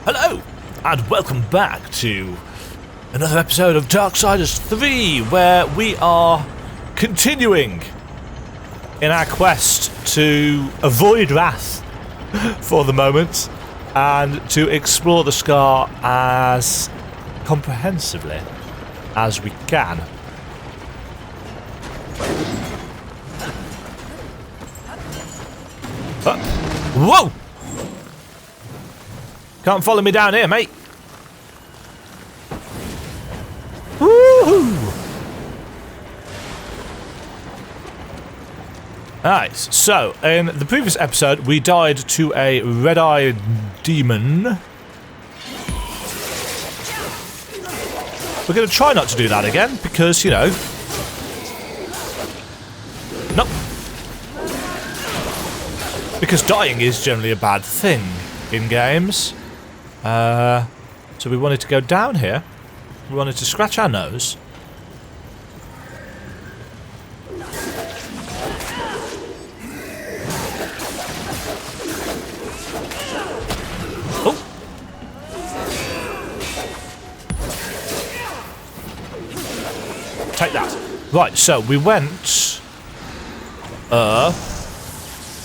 Hello, and welcome back to another episode of Darksiders 3, where we are continuing in our quest to avoid wrath for the moment, and to explore the Scar as comprehensively as we can. Whoa! Can't follow me down here, mate. Woohoo! Alright, so in the previous episode we died to a red-eyed demon. We're going to try not to do that again because, you know... Nope. Because dying is generally a bad thing in games. So we wanted to go down here. We wanted to scratch our nose. Oh! Take that. Right, so we went...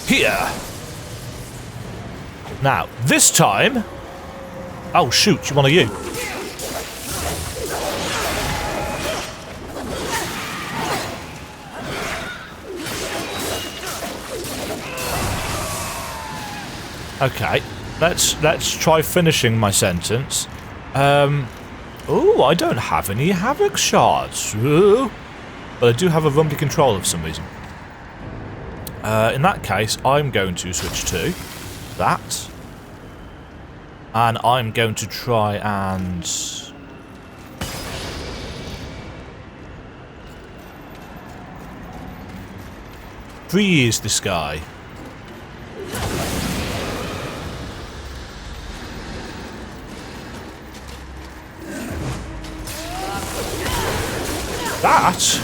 here. Now, this time... Oh, shoot, one of you. Okay, let's try finishing my sentence. Oh, I don't have any Havoc shards. Ooh. But I do have a Rumbly control for some reason. In that case, I'm going to switch to that. And I'm going to try and... freeze this guy. That?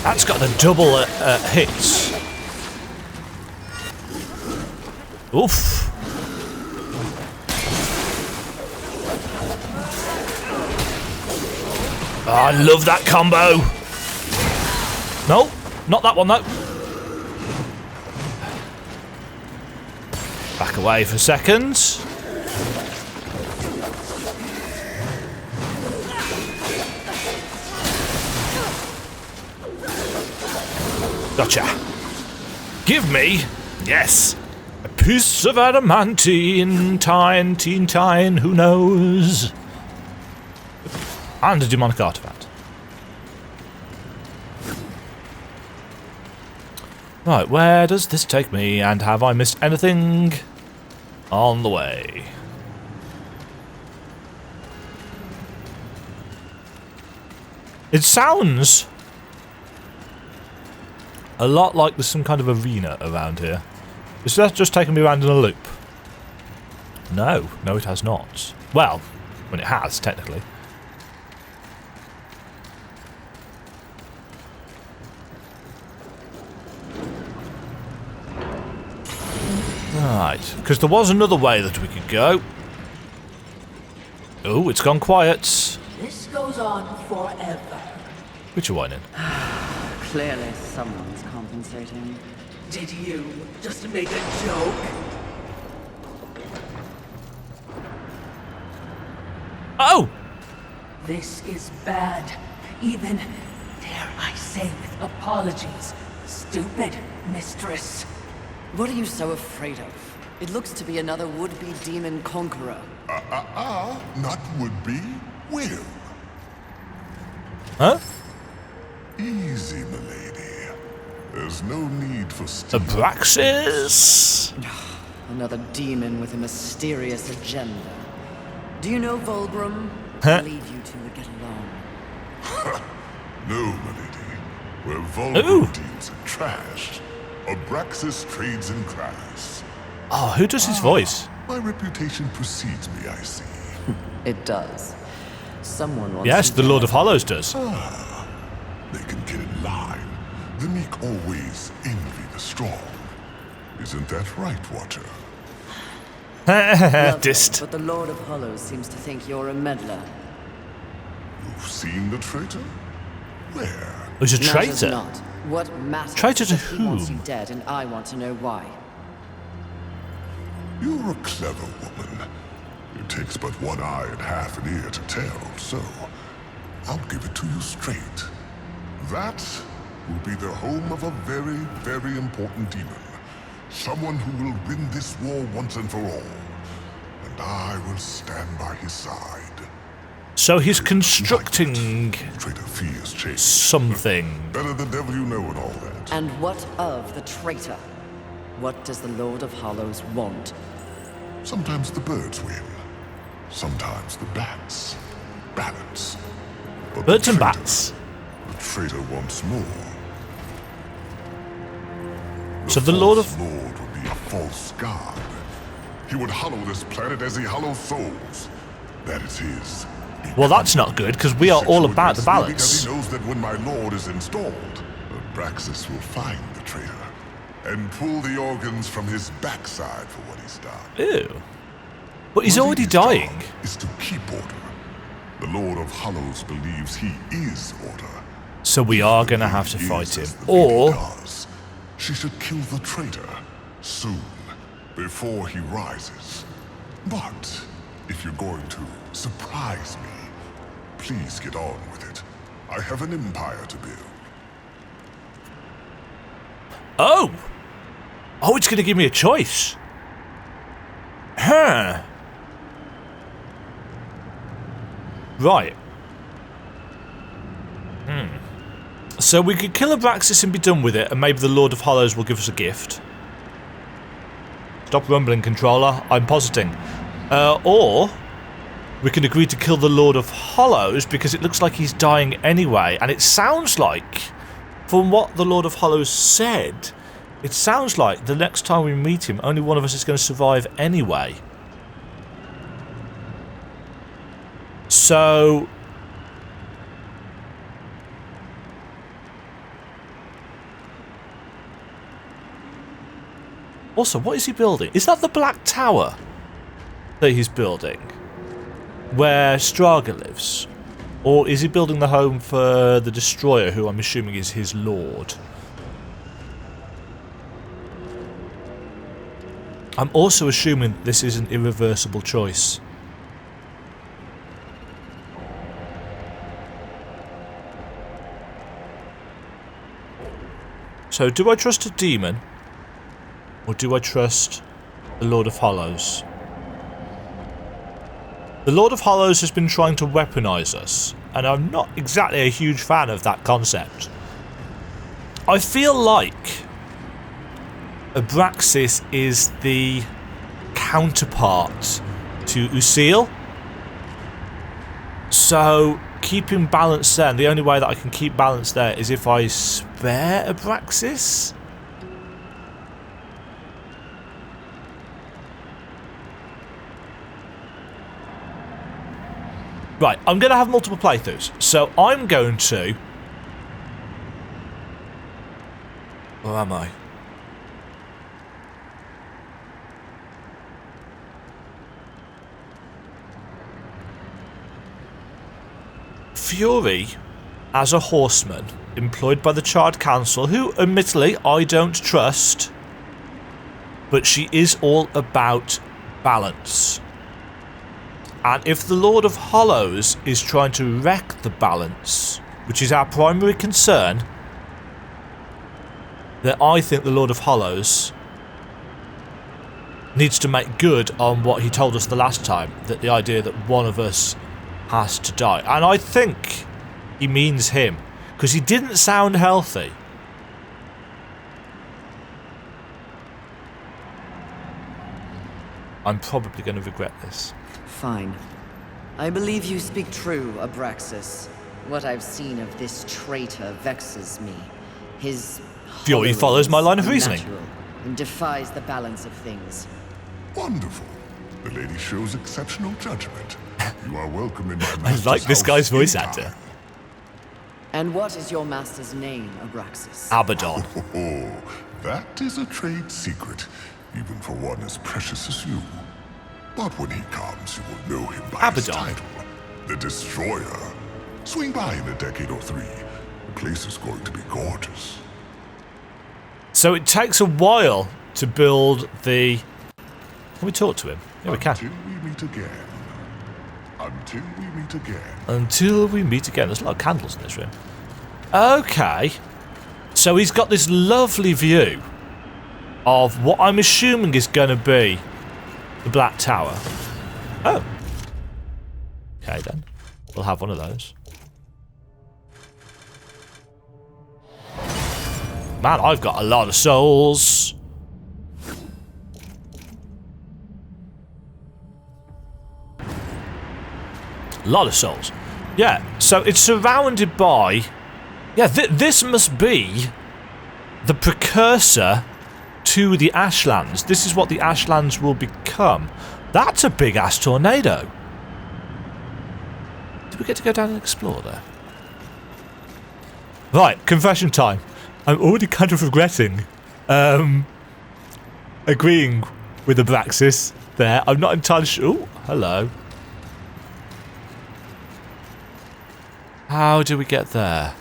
That's got the double hits. Oof. Oh, I love that combo. No, not that one though. Back away for seconds. Gotcha. Give me, yes, a piece of adamantine, tine, who knows? And a demonic artifact. Right, where does this take me? And have I missed anything on the way? It sounds a lot like there's some kind of arena around here. Is that just taking me around in a loop? No, it has not. Well, when it has, technically. Right, because there was another way that we could go. Oh, it's gone quiet. This goes on forever. Which are whining? Clearly someone's compensating. Did you just make a joke? Oh! This is bad. Even, dare I say with apologies, stupid mistress. What are you so afraid of? It looks to be another would-be demon conqueror. Not would-be, will. Huh? Easy, milady. There's no need for steam. Abraxis? Another demon with a mysterious agenda. Do you know Volgrim? Huh? I believe you two would get along. No, milady. Where vulgar deals in trash, Abraxis trades in class. Oh, who does his voice? My reputation precedes me, I see. It does. Someone wants Yes, you the dead. Lord of Hollows does. They can get in line. The meek always envy the strong. Isn't that right, Watcher? Lovely, Dist. but the Lord of Hollows seems to think you're a meddler. You've seen the traitor? Where? Who's a Matters traitor? not. What matters Traitor is to that he wants you whom? dead, and I want to know why. You're a clever woman. It takes but one eye and half an ear to tell, so I'll give it to you straight. That will be the home of a very, very important demon. Someone who will win this war once and for all. And I will stand by his side. So he's constructing Traitor fears change. something. Better the devil you know and all that. And what of the traitor? What does the Lord of Hollows want? Sometimes the birds win. Sometimes the bats. Balance. But Birds the and traitor- bats. The traitor wants more. So the Lord of... false Lord would be a false god. He would hollow this planet as he hollows souls. That is his. Well, that's not good, because we are all about the Because balance. he knows that when my lord is installed, Abraxis will find the traitor and pull the organs from his backside for what he's done. Ew. But he's What already his job dying. Is to keep order. The Lord of Hollows believes he is order. So we are going to have to He fight is him. as the Or... lady does. She should kill the traitor soon, before he rises. But if you're going to surprise me, please get on with it. I have an empire to build. Oh! Oh, it's going to give me a choice. Huh. Right. So we could kill Abraxis and be done with it, and maybe the Lord of Hollows will give us a gift. Stop rumbling, controller. I'm positing. Or we can agree to kill the Lord of Hollows because it looks like he's dying anyway, and it sounds like, from what the Lord of Hollows said, it sounds like the next time we meet him, only one of us is going to survive anyway. So... Also, what is he building? Is that the Black Tower that he's building? Where Straga lives? Or is he building the home for the Destroyer, who I'm assuming is his lord? I'm also assuming this is an irreversible choice. So, do I trust a demon? Or do I trust the Lord of Hollows? The Lord of Hollows has been trying to weaponize us, and I'm not exactly a huge fan of that concept. I feel like Abraxis is the counterpart to Usil. So, keeping balance there, and the only way that I can keep balance there is if I spare Abraxis. Right, I'm going to have multiple playthroughs, so I'm going to... Where am I? Fury, as a horseman, employed by the Charred Council, who, admittedly, I don't trust, but she is all about balance. And if the Lord of Hollows is trying to wreck the balance, which is our primary concern, then I think the Lord of Hollows needs to make good on what he told us the last time, that the idea that one of us has to die. And I think he means him, because he didn't sound healthy. I'm probably going to regret this. Fine. I believe you speak true, Abraxis. What I've seen of this traitor vexes me. His Fury follows my line of reasoning. unnatural and defies the balance of things. Wonderful. The lady shows exceptional judgment. You are welcome in my I master's like this house guy's voice anytime. actor. And what is your master's name, Abraxis? Abaddon. Oh, that is a trade secret, even for one as precious as you. But when he comes, you will know him by his Abaddon. title, the Destroyer. Swing by in a decade or 3. The place is going to be gorgeous. So it takes a while to build the... Can we talk to him? Yeah, we can. Until we meet again. Until we meet again. Until we meet again. There's a lot of candles in this room. Okay. So he's got this lovely view of what I'm assuming is going to be the Black Tower. Oh. Okay, then. We'll have one of those. Man, I've got a lot of souls. A lot of souls. Yeah, so it's surrounded by... Yeah, this must be the precursor to the Ashlands. This is what the Ashlands will become. That's a big-ass tornado. Did we get to go down and explore there? Right, confession time. I'm already kind of regretting agreeing with Abraxis there. I'm not entirely sure. Ooh, hello. How do we get there?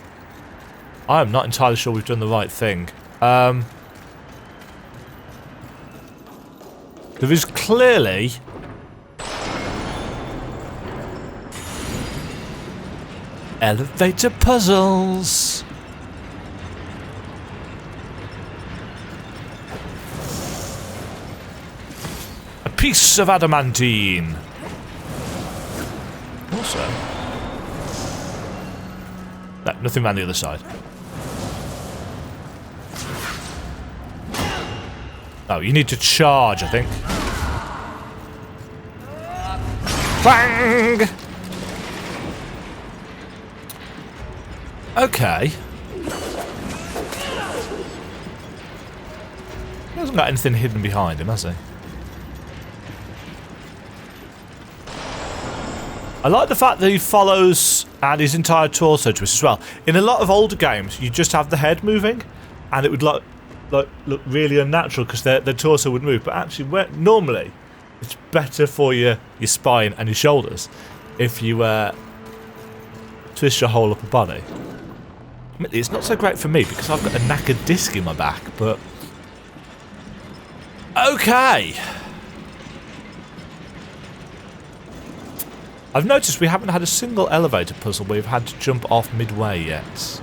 I am not entirely sure we've done the right thing. There is clearly... elevator puzzles. A piece of adamantine. Also... No, nothing around the other side. Oh, you need to charge, I think. Bang! Okay. He hasn't got anything hidden behind him, has he? I like the fact that he follows and his entire torso to us as well. In a lot of older games, you just have the head moving, and it would look really unnatural because their torso would move. But actually, normally, it's better for your spine and your shoulders if you twist your whole upper body. Admittedly, it's not so great for me because I've got a knackered disc in my back, but... Okay! I've noticed we haven't had a single elevator puzzle where we've had to jump off midway yet.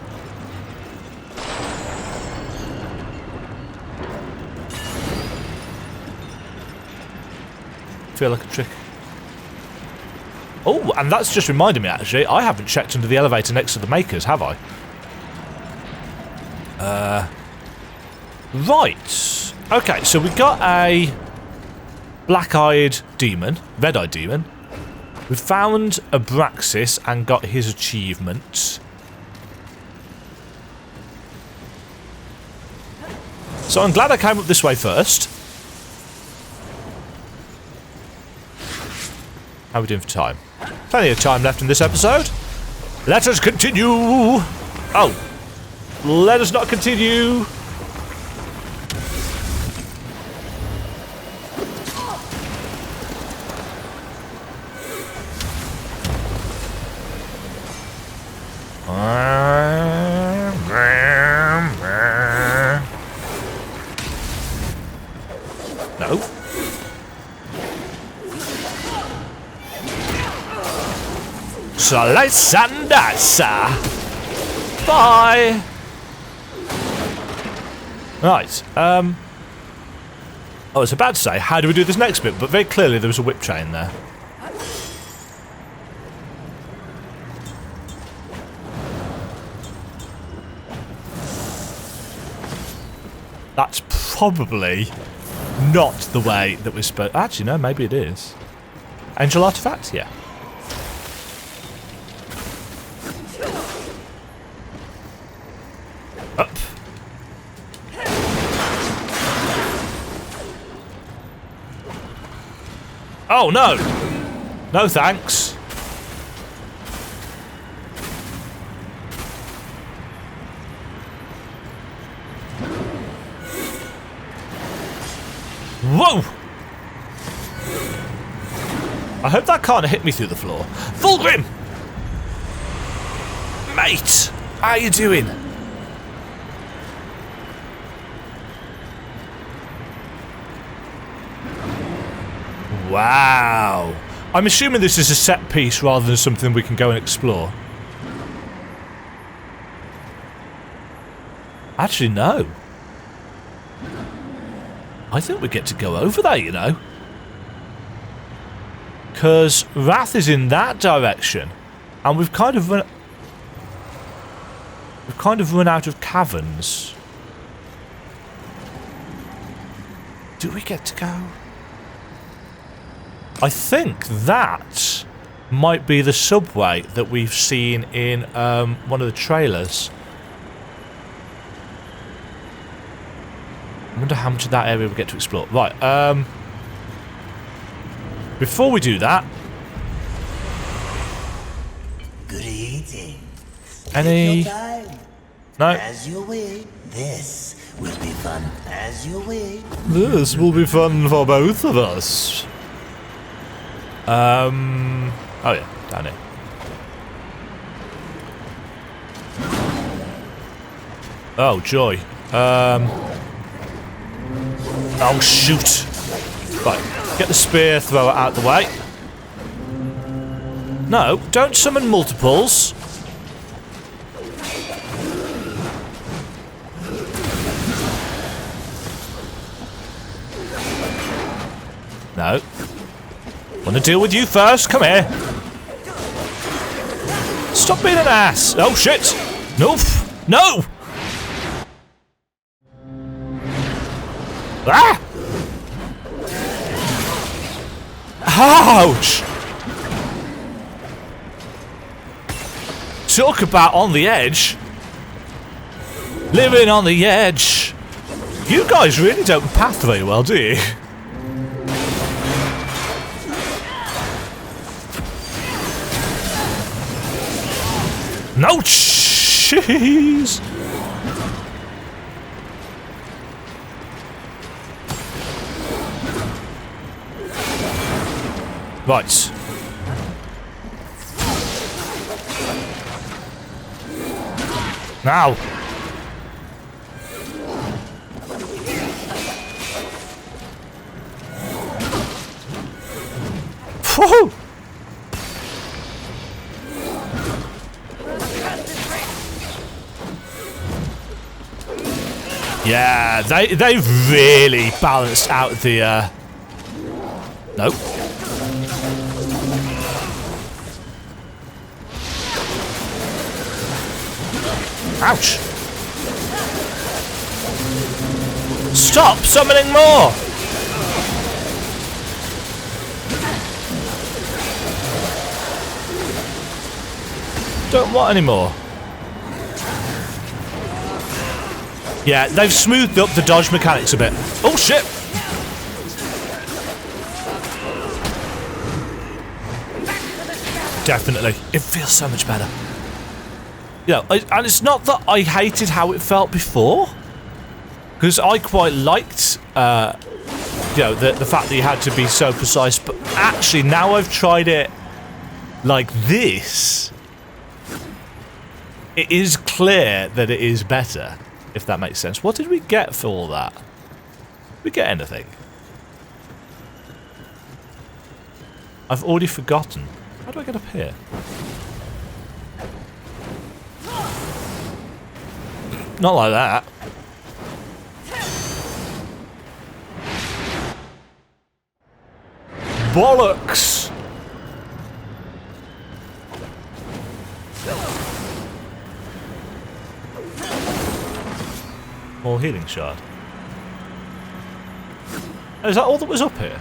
Feel like a trick. Oh, and that's just reminded me actually, I haven't checked under the elevator next to the makers, have I? Right. Okay, so we got a black-eyed demon, red-eyed demon. We found Abraxis and got his achievement. So I'm glad I came up this way first. How are we doing for time? Plenty of time left in this episode. Let us continue. Oh. Let us not continue. No. Slice and dice. Bye. Right. I was about to say, how do we do this next bit? But very clearly there was a whip chain there. That's probably not the way that we're supposed... Actually, no, maybe it is. Angel artifact? Yeah. Up. Oh, no! No thanks. Whoa! I hope that can't hit me through the floor. Fulgrim! Mate! How you doing? Wow. I'm assuming this is a set piece rather than something we can go and explore. Actually, no. I think we get to go over there, you know. Because Wrath is in that direction. And we've kind of run out of caverns. Do we get to go? I think that might be the subway that we've seen in one of the trailers. I wonder how much of that area we get to explore. Right, before we do that... Good eating. Any... No. As you wish. This will be fun. As you wish. This will be fun for both of us. Oh yeah, down here. Oh joy. Oh shoot. Right, get the spear, throw it out the way. No, don't summon multiples. No. Want to deal with you first? Come here. Stop being an ass. Oh shit. No. No. Ah. Ouch. Talk about on the edge. Living on the edge. You guys really don't path very well, do you? No cheese! Right. Now. Woohoo! Yeah, they've really balanced out the nope. Ouch. Stop summoning more. Don't want any more. Yeah, they've smoothed up the dodge mechanics a bit. Oh shit! Definitely. It feels so much better. You know, and it's not that I hated how it felt before. Because I quite liked, you know, the fact that you had to be so precise. But actually, now I've tried it like this, it is clear that it is better. If that makes sense. What did we get for all that? Did we get anything? I've already forgotten. How do I get up here? Not like that. Bollocks! More healing shard. Is that all that was up here?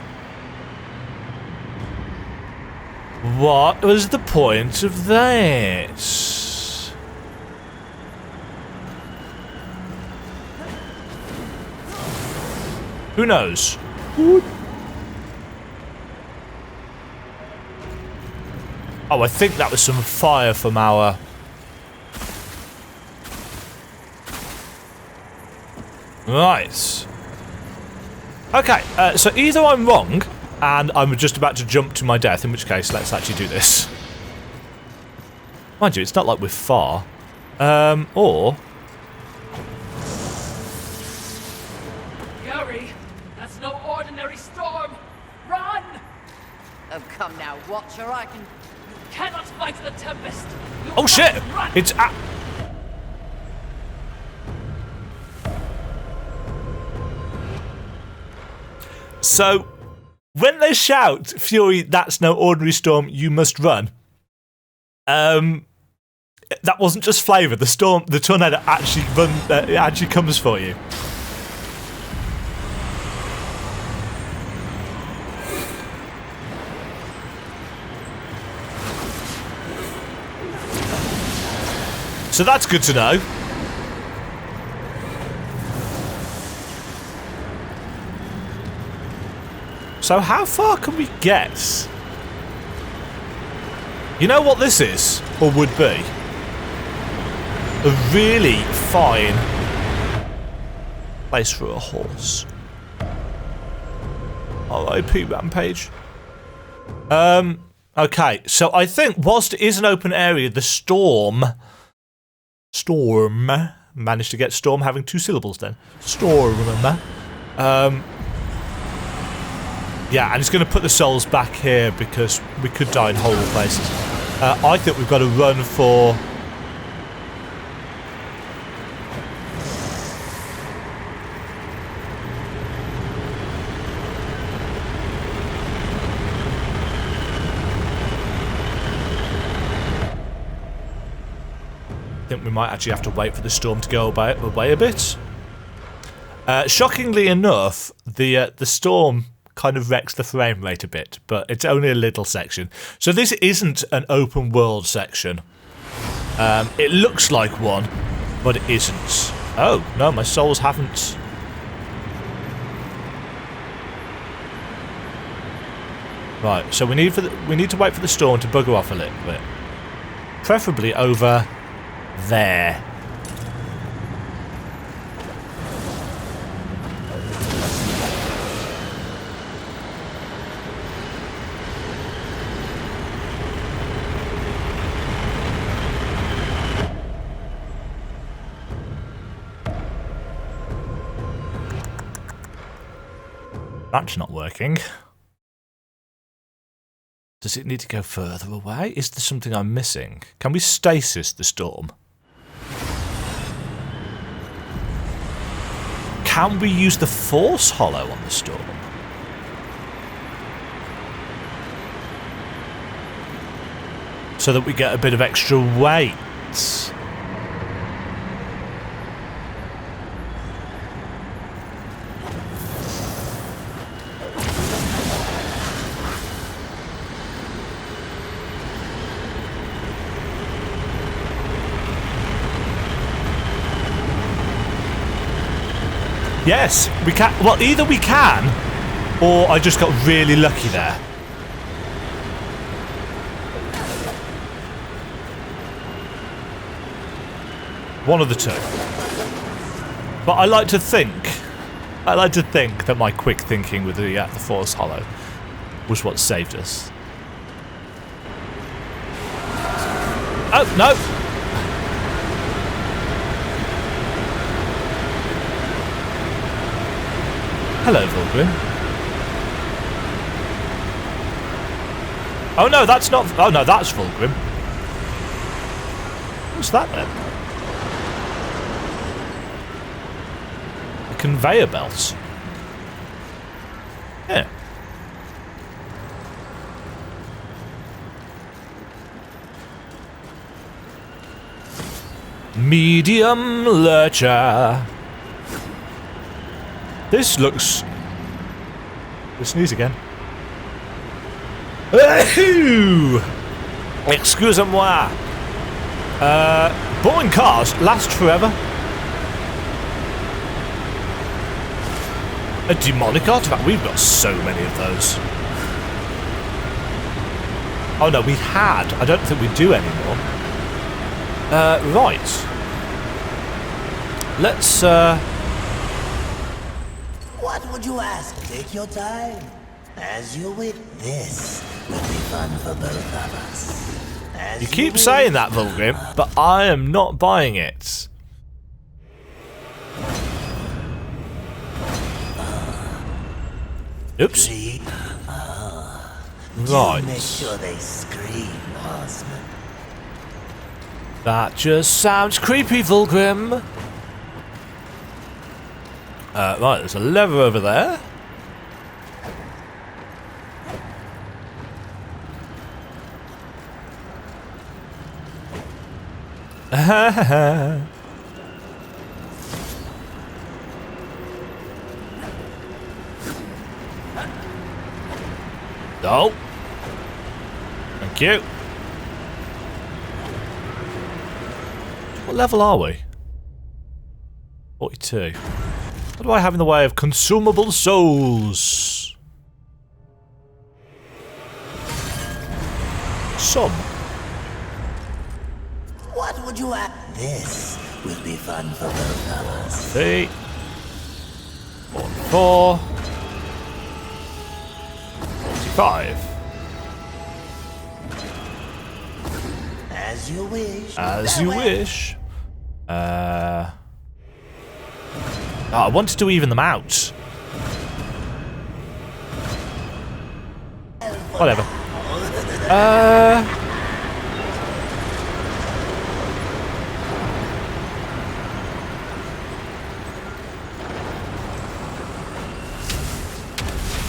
What was the point of that? Who knows? Oh, I think that was some fire from our... Right. Okay, so either I'm wrong, and I'm just about to jump to my death, in which case, let's actually do this. Mind you, it's not like we're far. Or... Gary, that's no ordinary storm! Run! Oh, come now, Watcher, I can... You cannot fight the Tempest! You Oh must shit! Run! It's... So, when they shout, Fury, that's no ordinary storm, you must run. That wasn't just flavour. The tornado actually it actually comes for you. So that's good to know. So how far can we get? You know what this is, or would be? A really fine place for a horse. R.I.P. Rampage. Okay, so I think whilst it is an open area, the storm managed to get storm having 2 syllables then. Storm. Yeah, and it's going to put the souls back here because we could die in horrible places. I think we've got to run for... I think we might actually have to wait for the storm to go away a bit. Shockingly enough, the storm kind of wrecks the frame rate a bit, but it's only a little section. So this isn't an open world section. It looks like one, but it isn't. Oh, no, my souls haven't... Right, so we need to wait for the storm to bugger off a little bit. Preferably over there. That's not working. Does it need to go further away? Is there something I'm missing? Can we stasis the storm? Can we use the force hollow on the storm? So that we get a bit of extra weight. Yes, we can. Well, either we can, or I just got really lucky there. One of the two. But I like to think that my quick thinking with the Force Hollow was what saved us. Oh no! Hello, Vulgrim. Oh no, that's not... Oh no, that's Vulgrim. What's that then? A conveyor belt. Yeah. Medium lurcher. This looks... Sneeze again. Excusez-moi. Boring cars last forever. A demonic artifact. We've got so many of those. Oh no, we had. I don't think we do anymore. Right. Let's, What would you ask? Take your time. As you wait, this will be fun for both of us. As you keep saying that, Vulgrim, but I am not buying it. Oops. Right. Make sure they scream, horseman. That just sounds creepy, Vulgrim. Right, there's a lever over there. No. Thank you. What level are we? 42. What do I have in the way of consumable souls? Some. What would you ask? This will be fun for both of us. 3. 44. 45. As you wish. As you wish. I wanted to even them out. Whatever.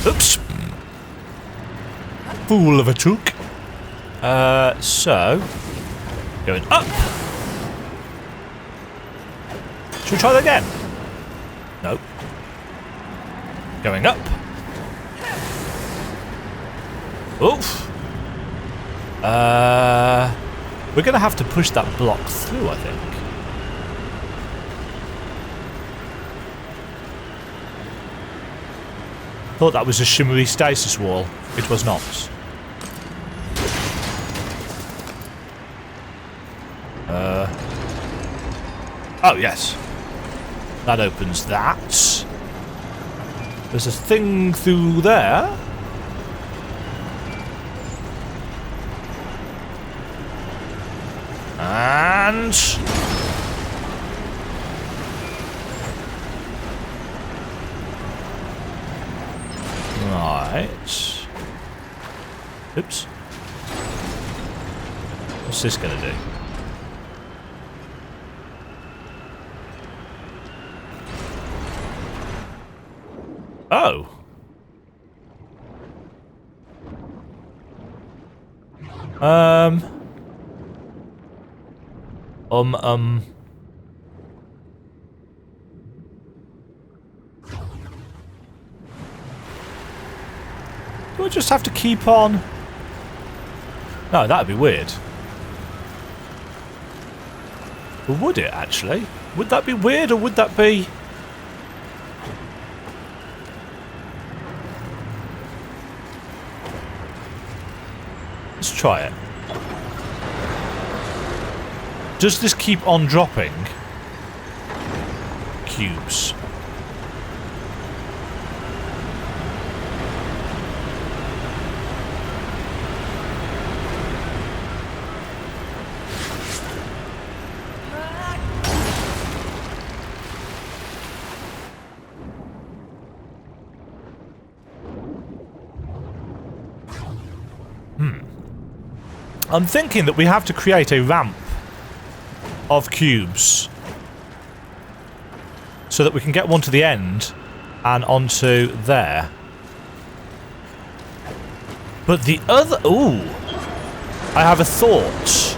Oops. Fool of a took. So going up. Should we try that again? Nope. Going up. Oof. We're gonna have to push that block through, I think. Thought that was a shimmery stasis wall. It was not. Oh, yes. That opens that. There's a thing through there. And... right. Oops. What's this gonna do? Oh. Do I just have to keep on? No, that'd be weird. Or would it, actually? Would that be weird, or would that be... Let's try it. Does this keep on dropping cubes? I'm thinking that we have to create a ramp of cubes so that we can get one to the end and onto there. But the other... Ooh! I have a thought.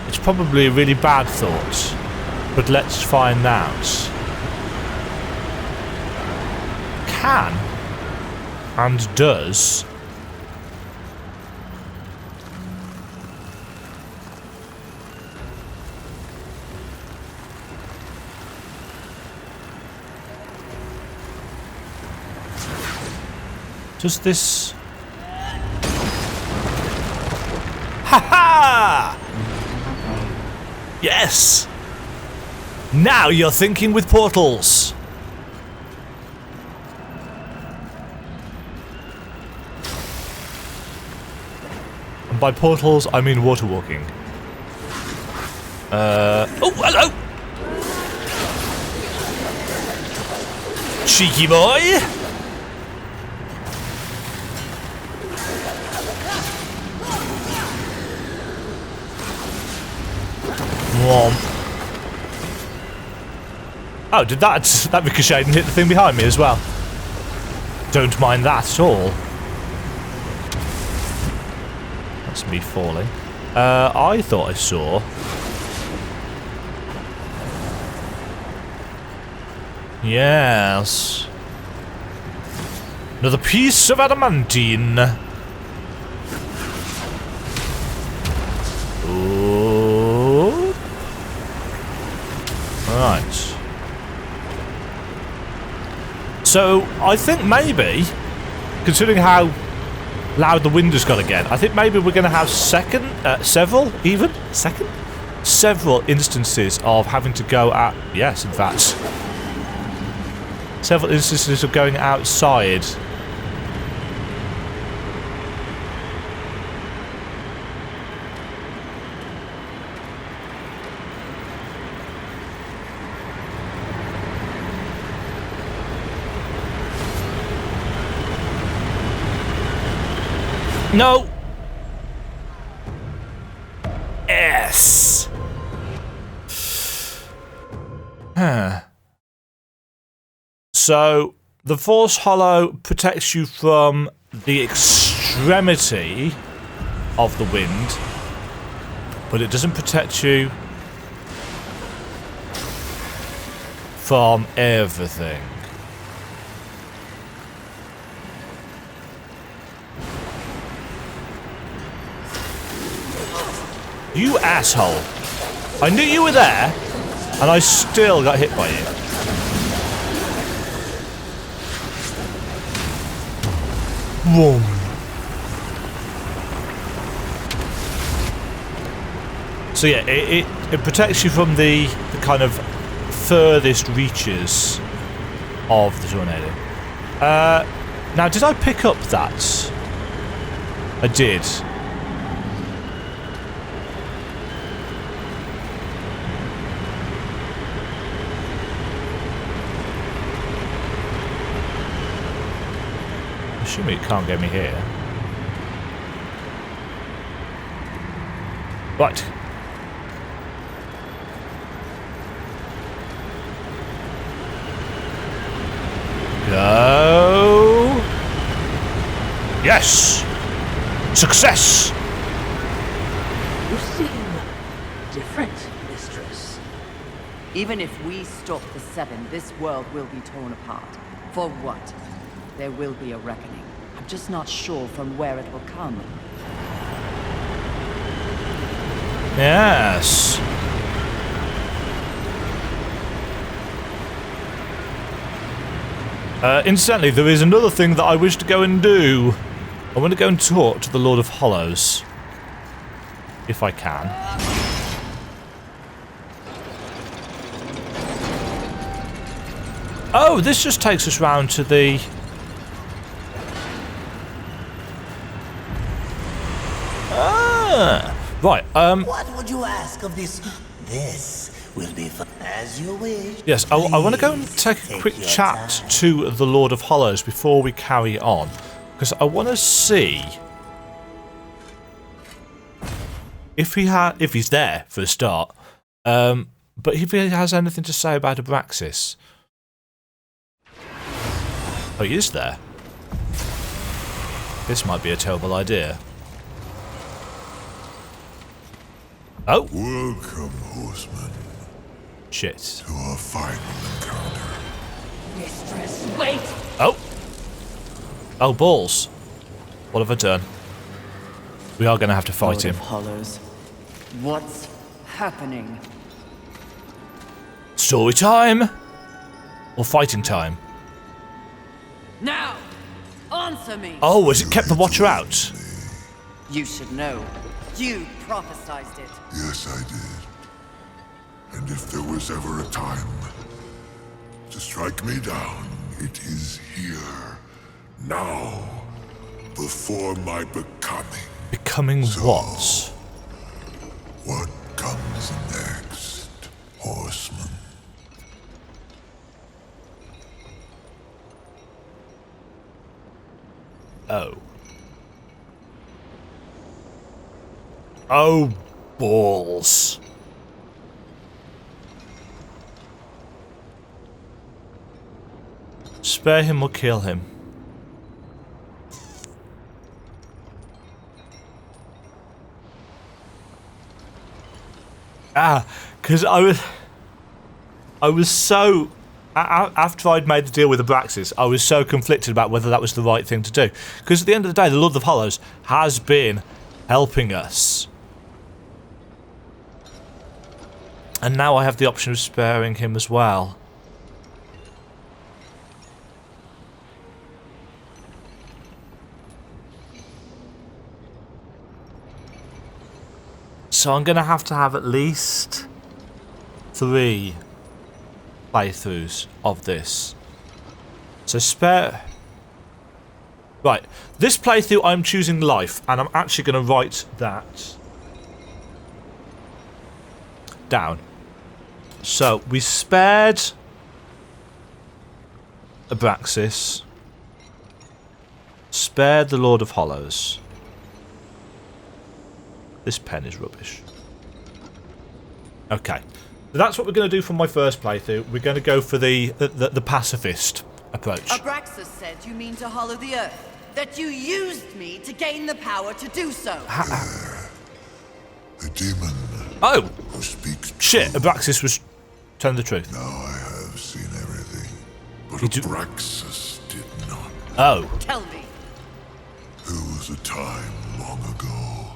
It's probably a really bad thought, but let's find out. Can and does... Does this... Ha ha! Yes! Now you're thinking with portals. And by portals, I mean water walking. Oh, hello! Cheeky boy! Womp. Oh, did that ricochet and hit the thing behind me as well? Don't mind that at all. That's me falling. I thought I saw... Yes. Another piece of adamantine. Ooh. Right. So, I think maybe, considering how loud the wind has got again, I think maybe we're going to have several instances of having to go out. Yes, in fact. Several instances of going outside. No! Yes! Huh. So, the Force Hollow protects you from the extremity of the wind, but it doesn't protect you from everything. You asshole. I knew you were there, and I still got hit by you. Whoa. So yeah, it protects you from the kind of furthest reaches of the tornado. Now, did I pick up that? I did. Assuming it can't get me here. Right. Go. Yes! Success! You seem different, mistress. Even if we stop the Seven, this world will be torn apart. For what? There will be a reckoning. I'm just not sure from where it will come. Yes. Incidentally, there is another thing that I wish to go and do. I want to go and talk to the Lord of Hollows. If I can. Oh, this just takes us round to the... Ah! Right, What would you ask of this? This will be fun as you wish. Yes, I want to go and take a quick your chat time. to the Lord of Hollows before we carry on. Because I want to see if he's there for a start. But if he has anything to say about Abraxis. Oh, he is there. This might be a terrible idea. Oh! Welcome, horseman, Shit. to our final encounter. Mistress, wait! Oh! Oh, balls. What have I done? We are going to have to fight Lord him. of Hollows. What's happening? Story time? Or fighting time? Now! Answer me! Oh, has it kept the Watcher out? You should know. You prophesized it. Yes, I did. And if there was ever a time to strike me down, it is here. Now. Before my becoming. Becoming what? What comes next, Horseman? Oh. Oh, balls. Spare him or kill him. Because I was so... After I'd made the deal with Abraxis, I was so conflicted about whether that was the right thing to do. Because at the end of the day, the Lord of Hollows has been helping us. And now I have the option of sparing him as well. So I'm going to have at least 3 playthroughs of this. So spare... Right, this playthrough I'm choosing life, and I'm actually going to write that down. So we spared Abraxis, spared the Lord of Hollows. This pen is rubbish. Okay, so that's what we're going to do for my first playthrough. We're going to go for the pacifist approach. Abraxis said you mean to hollow the earth. That you used me to gain the power to do so. The demon. Oh! Who speaks Shit, truth. Abraxis was telling the truth. Now I have seen everything. But Did you- Abraxis did not. Oh. Tell me. There was a time long ago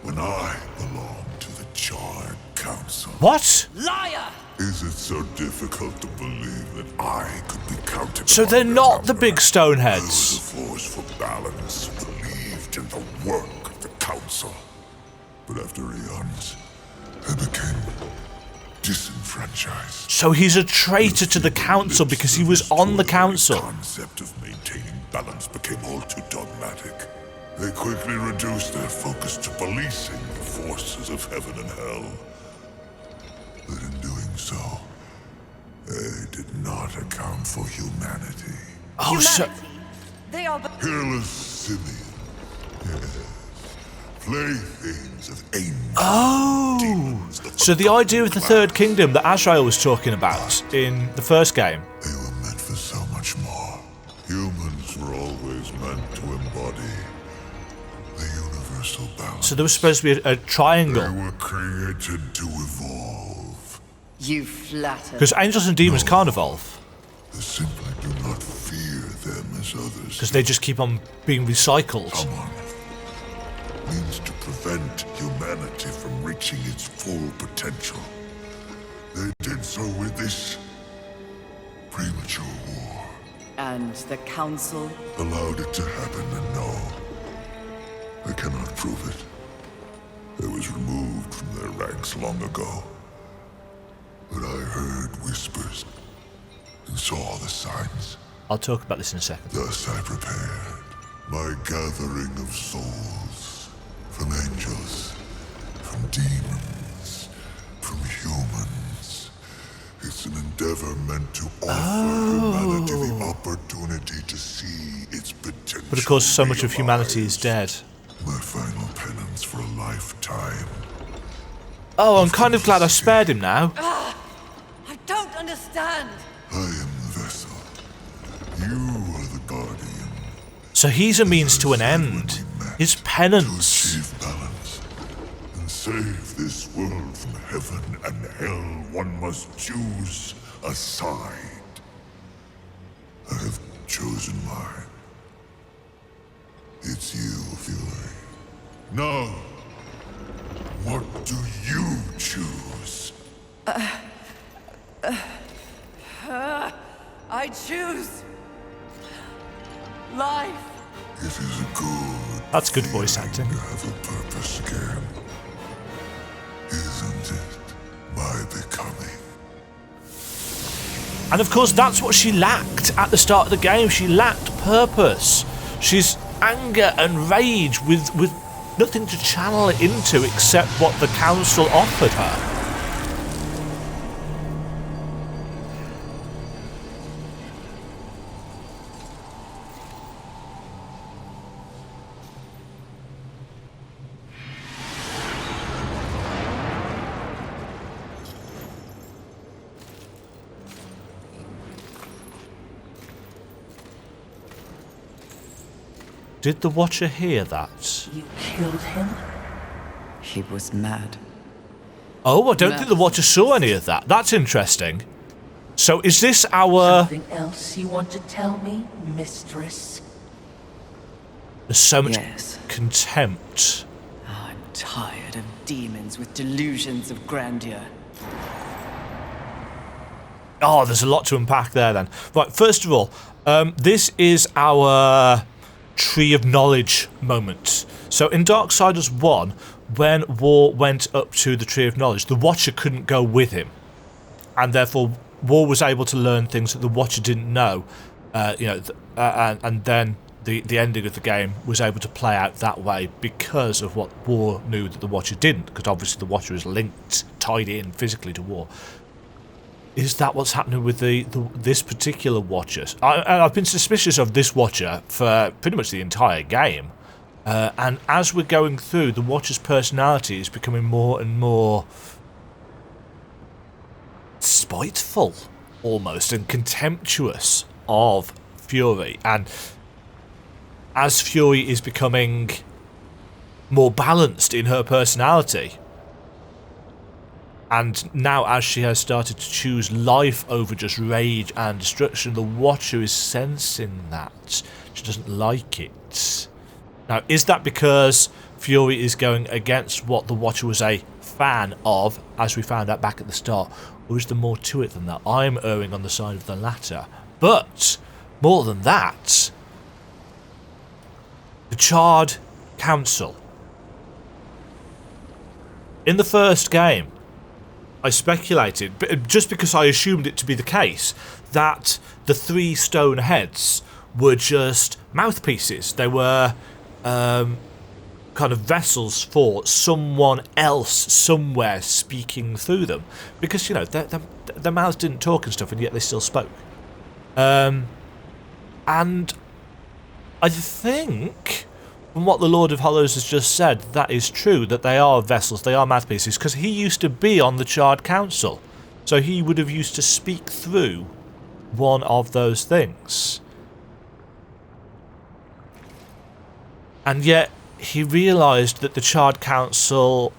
when I belonged to the Charred Council. What? Liar! Is it so difficult to believe that I could be counted? So among they're their not the number? big Those stoneheads. a force for balance believed in the work of the Council. But after eons, I became disenfranchised. So he's a traitor to the council because he was on the council. The concept of maintaining balance became all too dogmatic. They quickly reduced their focus to policing the forces of heaven and hell. But in doing so, they did not account for humanity. Oh, so... Humanity. They are but Peerless Simeon. Yes. Playthings of ancient demons that So the forgot idea of the Third Kingdom that Azrael was talking about in the first game. They were meant for so much more. Humans were always meant to embody the universal balance. So there was supposed to be a triangle. They were created to evolve. you flatter. Because angels and demons can't evolve. They simply do not fear them as others. Because they just keep on being recycled. Someone means to prevent humanity from reaching its full potential. They did so with this premature war. And the council? Allowed it to happen, and no, I cannot prove it. It was removed from their ranks long ago. But I heard whispers and saw the signs. I'll talk about this in a second. Thus I prepared my gathering of souls from angels, from demons, from humans. It's an endeavor meant to offer humanity the opportunity to see its potential. But of course, so much of humanity is realized. dead. My final penance for a lifetime. Oh, I'm kind of glad I spared him now. I don't understand. I am the vessel. You are the guardian. So he's a means to an end. His To penance. achieve balance and save this world from heaven and hell, one must choose a side. I have chosen mine. It's you, Fury. Now, what do you choose? I choose life. It is a good That's good voice acting. You have a purpose again, isn't it? My becoming. And of course, that's what she lacked at the start of the game. She lacked purpose. She's anger and rage with nothing to channel it into except what the council offered her. Did the Watcher hear that? You killed him? He was mad. Oh, I don't think the Watcher saw any of that. That's interesting. So is this our... Something else you want to tell me, mistress? There's so much Yes. contempt. I'm tired of demons with delusions of grandeur. Oh, there's a lot to unpack there then. Right, first of all, this is our Tree of Knowledge moment. So in Darksiders 1, when War went up to the Tree of Knowledge, the Watcher couldn't go with him. And therefore, War was able to learn things that the Watcher didn't know. And then the ending of the game was able to play out that way because of what War knew that the Watcher didn't. Because obviously the Watcher is linked, tied in physically to War. Is that what's happening with this particular Watcher? I've been suspicious of this Watcher for pretty much the entire game. And as we're going through, the Watcher's personality is becoming more and more spiteful, almost, and contemptuous of Fury. And as Fury is becoming more balanced in her personality, and now as she has started to choose life over just rage and destruction, the Watcher is sensing that. She doesn't like it. Now, is that because Fury is going against what the Watcher was a fan of, as we found out back at the start, or is there more to it than that? I'm erring on the side of the latter. But, more than that, the Charred Council. In the first game, I speculated, but just because I assumed it to be the case, that the 3 stone heads were just mouthpieces. They were kind of vessels for someone else somewhere speaking through them. Because, you know, their mouths didn't talk and stuff, and yet they still spoke. And I think, from what the Lord of Hollows has just said, that is true, that they are vessels, they are mouthpieces, because he used to be on the Charred Council. So he would have used to speak through one of those things. And yet, he realised that the Charred Council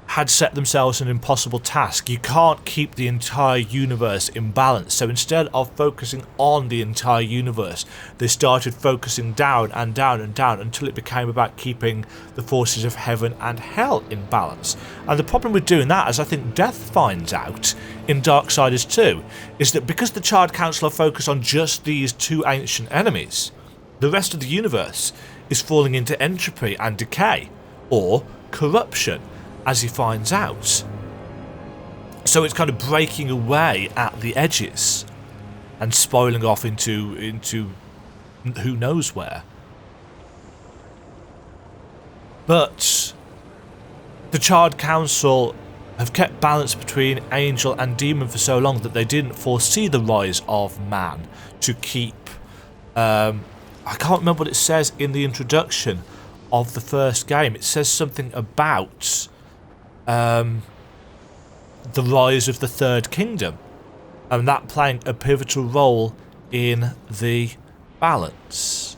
had set themselves an impossible task. You can't keep the entire universe in balance. So instead of focusing on the entire universe, they started focusing down and down and down until it became about keeping the forces of heaven and hell in balance. And the problem with doing that, as I think Death finds out in Darksiders 2, is that because the Charred Council are focused on just these 2 ancient enemies, the rest of the universe is falling into entropy and decay, or corruption, as he finds out. So it's kind of breaking away at the edges and spiraling off into who knows where. But the Charred Council have kept balance between angel and demon for so long that they didn't foresee the rise of man to keep... I can't remember what it says in the introduction of the first game. It says something about the rise of the Third Kingdom, and that playing a pivotal role in the balance.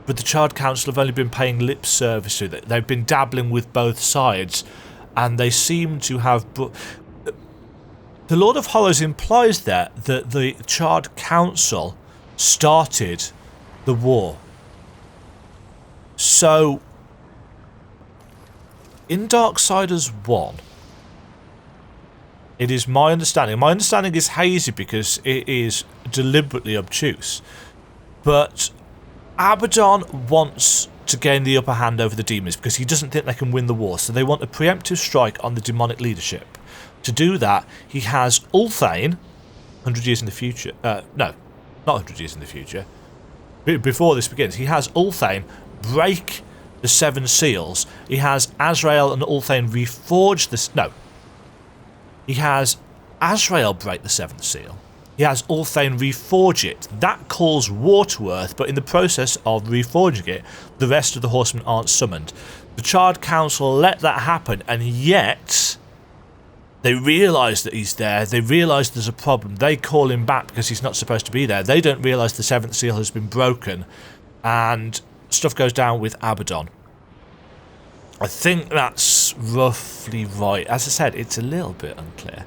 But the Charred Council have only been paying lip service to it. They've been dabbling with both sides, and they seem to have... The Lord of Hollows implies there that the Charred Council started the war. So, in Darksiders 1, it is my understanding is hazy because it is deliberately obtuse, But Abaddon wants to gain the upper hand over the demons because he doesn't think they can win the war, so they want a preemptive strike on the demonic leadership. To do that, he has Ulthane, 100 years in the future, no, not 100 years in the future, before this begins, he has Ulthane break the 7 seals. He has Azrael and Ulthane reforge this, no, he has Azrael break the 7th seal. He has Ulthane reforge it. That calls war to Earth, but in the process of reforging it, the rest of the Horsemen aren't summoned. The Charred Council let that happen, and yet they realise that he's there. They realise there's a problem. They call him back because he's not supposed to be there. They don't realise the 7th seal has been broken, and stuff goes down with Abaddon. I think that's roughly right. As I said, it's a little bit unclear.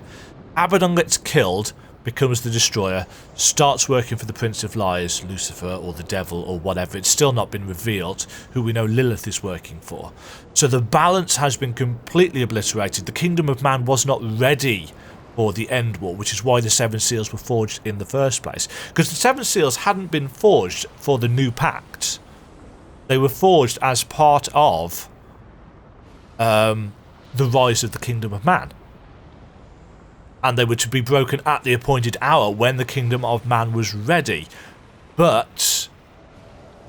Abaddon gets killed, becomes the destroyer, starts working for the Prince of Lies, Lucifer, or the Devil, or whatever. It's still not been revealed who we know Lilith is working for. So the balance has been completely obliterated. The Kingdom of Man was not ready for the End War, which is why the 7 seals were forged in the first place. Because the 7 seals hadn't been forged for the new pact. They were forged as part of the rise of the Kingdom of Man. And they were to be broken at the appointed hour when the Kingdom of Man was ready. But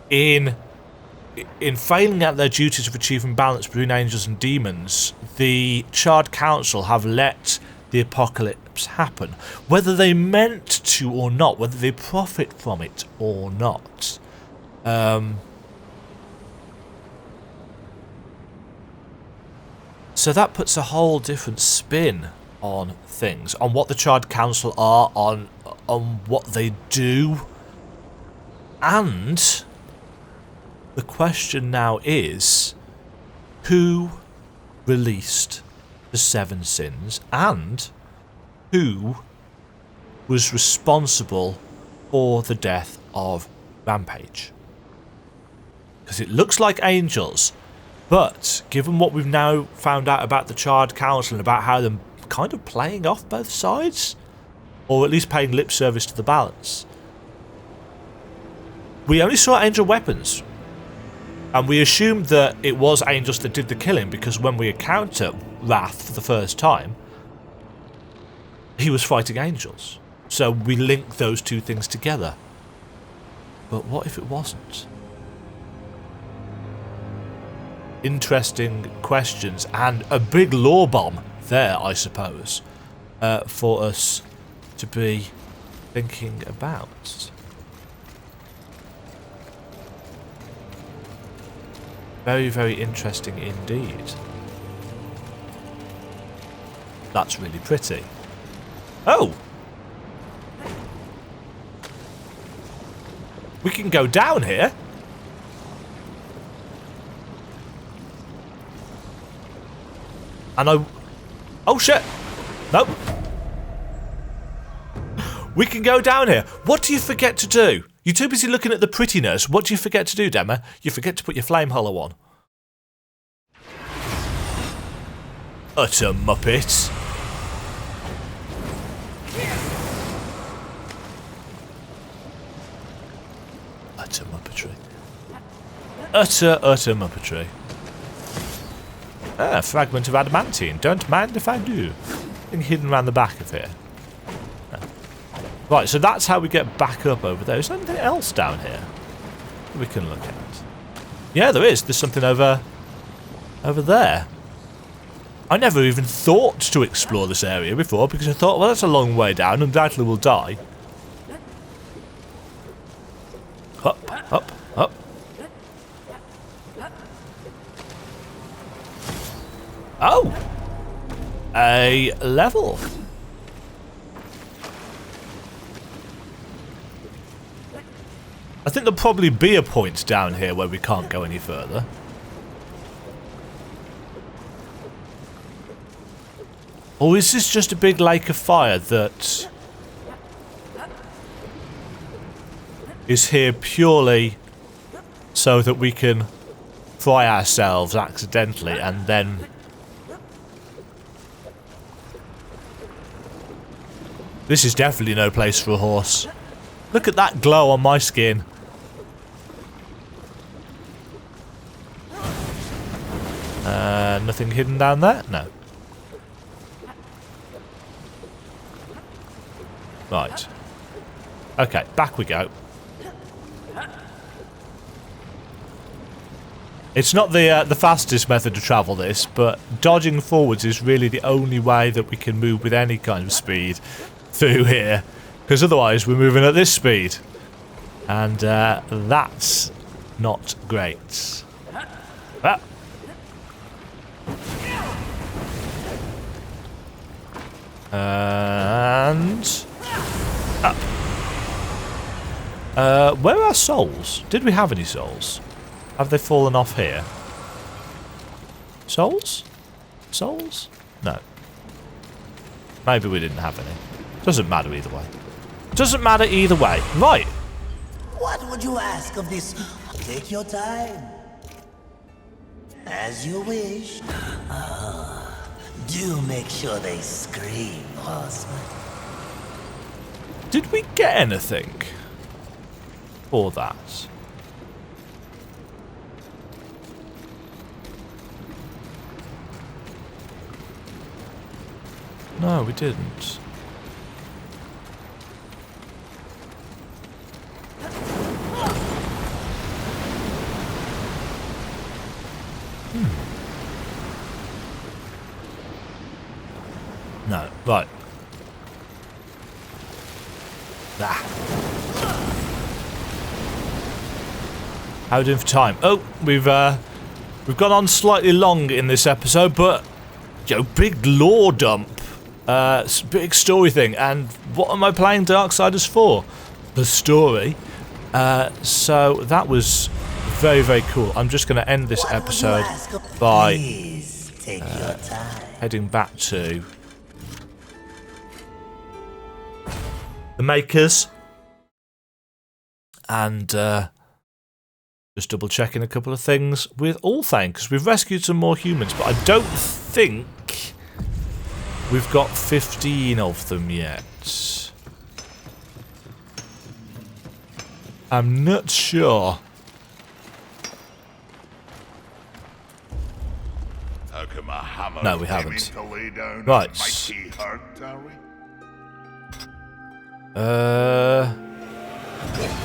in failing at their duties of achieving balance between angels and demons, the Charred Council have let the apocalypse happen. Whether they meant to or not, whether they profit from it or not. So that puts a whole different spin on things, on what the Charred Council are, on what they do. And the question now is, who released the 7 sins, and who was responsible for the death of Rampage? Because it looks like angels, but given what we've now found out about the Charred Council and about how they're kind of playing off both sides, or at least paying lip service to the balance, we only saw angel weapons, and we assumed that it was angels that did the killing, because when we encounter Wrath for the first time, he was fighting angels, so we link those two things together. But what if it wasn't? Interesting questions, and a big lore bomb there, I suppose, for us to be thinking about. Very, very interesting indeed. That's really pretty. Oh! We can go down here. And oh shit! Nope. We can go down here. What do you forget to do? You're too busy looking at the prettiness. What do you forget to do, Dema? You forget to put your flame hollow on. Utter muppet. Utter muppetry. Utter muppetry. Ah, fragment of adamantine. Don't mind if I do. Thing hidden around the back of here. Ah. Right, so that's how we get back up over there. Is there anything else down here that we can look at? Yeah, there is. There's something over there. I never even thought to explore this area before because I thought, well, that's a long way down. Undoubtedly we'll die. Up, up, up. Oh! A level. I think there'll probably be a point down here where we can't go any further. Or is this just a big lake of fire that is here purely so that we can fry ourselves accidentally and then... This is definitely no place for a horse. Look at that glow on my skin. nothing hidden down there? No. Right. Okay, back we go. It's not the fastest method to travel this, but dodging forwards is really the only way that we can move with any kind of speed through here. Because otherwise we're moving at this speed. And that's not great. Ah. And... up. Where are our souls? Did we have any souls? Have they fallen off here? Souls? Souls? No. Maybe we didn't have any. Doesn't matter either way. Doesn't matter either way. Right. What would you ask of this? Take your time. As you wish. Do make sure they scream, horseman. Did we get anything for that? No, we didn't. No, right. Ah. How are we doing for time? Oh, we've gone on slightly long in this episode, but big lore dump. Big story thing, and what am I playing Darksiders for? The story. So that was very, very cool. I'm just going to end this episode by heading back to the makers and just double checking a couple of things with Ulthane, because we've rescued some more humans, but I don't think we've got 15 of them yet. I'm not sure. No, we haven't. Right.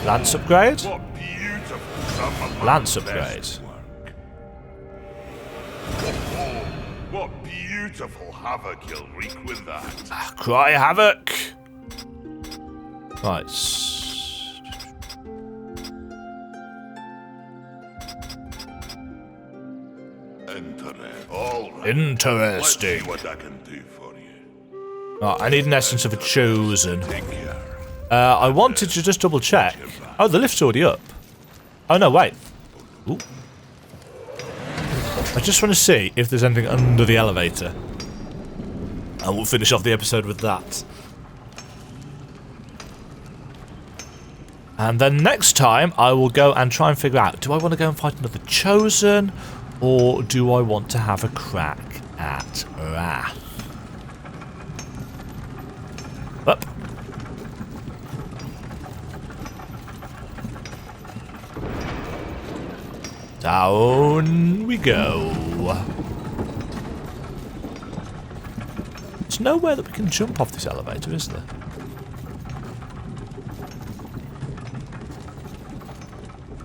Lance upgrade? Lance upgrade. What beautiful havoc you'll wreak with that. Cry havoc! Right. Interesting. Let's see what I can do for you. Right, I need an essence of a chosen. I wanted to just double check. Oh, the lift's already up. Oh no, wait. Ooh. I just want to see if there's anything under the elevator. And we'll finish off the episode with that. And then next time, I will go and try and figure out, do I want to go and fight another Chosen? Or do I want to have a crack at Wrath? Up. Down we go. There's nowhere that we can jump off this elevator, is there?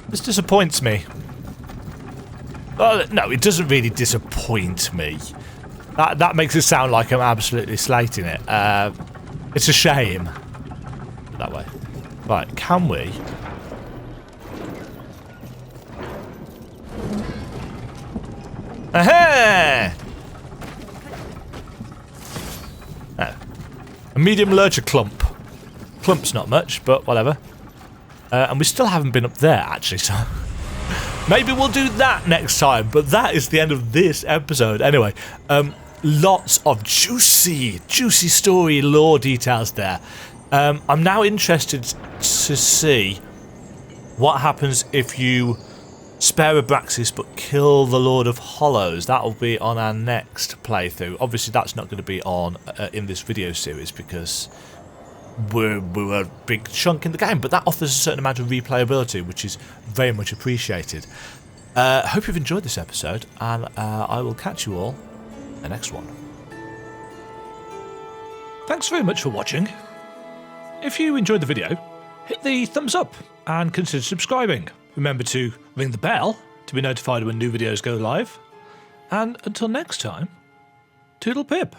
This disappoints me. No, it doesn't really disappoint me. That makes it sound like I'm absolutely slating it. It's a shame. That way. Right, can we? Aha! Oh. A medium lurcher clump. Clump's not much, but whatever. And we still haven't been up there, actually, so... Maybe we'll do that next time, but that is the end of this episode. Anyway, lots of juicy story lore details there. I'm now interested to see what happens if you spare Abraxis but kill the Lord of Hollows. That'll be on our next playthrough. Obviously, that's not going to be on in this video series because we're a big chunk in the game, but that offers a certain amount of replayability, which is very much appreciated. Hope you've enjoyed this episode, and I will catch you all in the next one. Thanks very much for watching. If you enjoyed the video, hit the thumbs up and consider subscribing. Remember to ring the bell to be notified when new videos go live. And until next time, toodle pip.